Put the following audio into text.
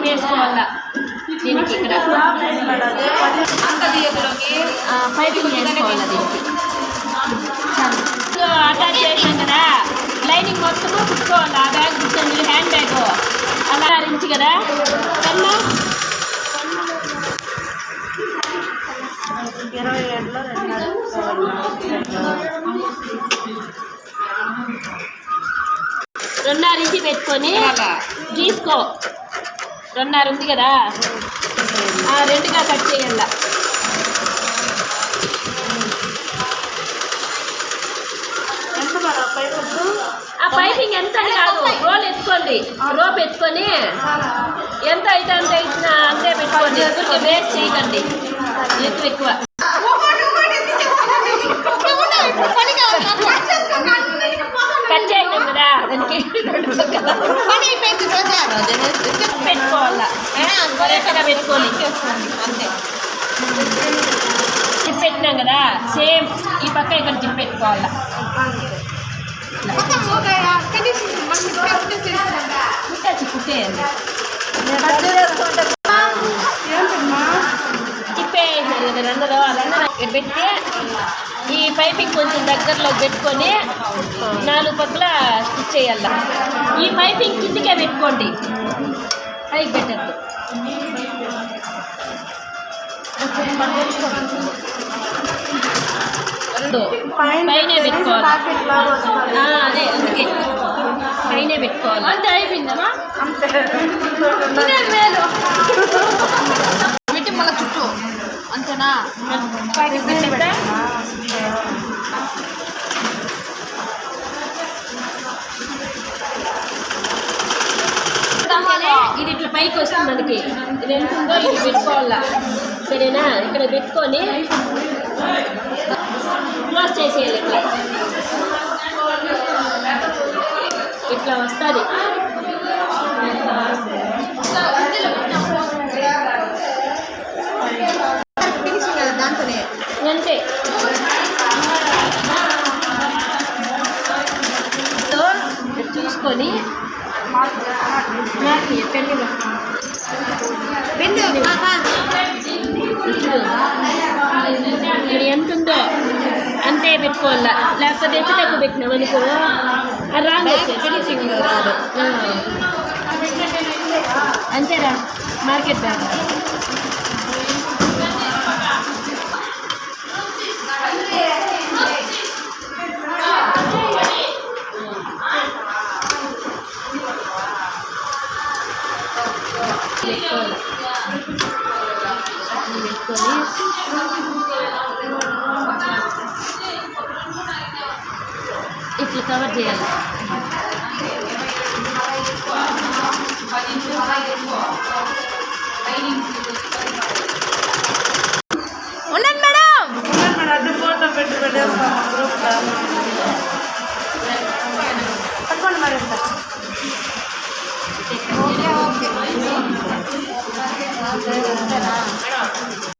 వేసుకోవాలా దీనికి ఇక్కడ పైపింగ్ వేసుకోవాలి దీనికి అటాచ్ చేసాం కదా లైనింగ్ మొత్తము కుట్టుకోవాలి ఆ బ్యాగ్ కుట్టండి హ్యాండ్ బ్యాగ్ అలా రించి కదా కన్నా 27లో 2.5 ఇంచి పెట్టుకొని గీసుకో 2.5 ఉంది కదా రెండుగా కట్ చేయాల ఆ పైపింగ్ ఎంత కాదు రోప్ ఎత్తుకొని ఎంత అయితే అంత ఇచ్చిన అంతే పెట్టుకోండి వేస్ట్ చేయకండి ఎక్కువ కట్ చేయడం కదా దానికి పెట్టుకోవాలా పెట్టుకోవాలి అంతే జిప్ పెట్టినాం కదా సేమ్ ఈ పక్క ఇక్కడ జిప్ పెట్టుకోవాలా కుట్టేయండి తిప్పేసారు కదా రెండులో అలా పెట్టి ఈ పైపింగ్ కొంచెం దగ్గరలో పెట్టుకొని 4 పక్కల స్టిచ్ చేయాల ఈ పైపింగ్ కిందికే పెట్టుకోండి పైకి పెట్టద్దు పైనే పెట్టుకోవాలి అదే అందుకే పైనే పెట్టుకోవాలి అంతే అయిపోయిందమ్మా పెట్టి మళ్ళీ చుట్టూ అంతేనా ఇది ఇట్లా పైకి వస్తుంది మనకి ఇది ఎంత ఉందో ఇది పెట్టుకోవాలా సరేనా ఇక్కడ పెట్టుకొని క్లోజ్ చేసేయాలి ఇట్లా వస్తుంది అంతే చూసుకొని ఇది ఎంత ఉందో అంతే పెట్టుకోవాలా లేకపోతే ఎంత తక్కువ పెట్టినాం అనుకో రాంగ్ వచ్చేసి రాదు అంతేరా మార్కెట్ బ్యాగ్ ఇట్లా కవర్ చేయాలి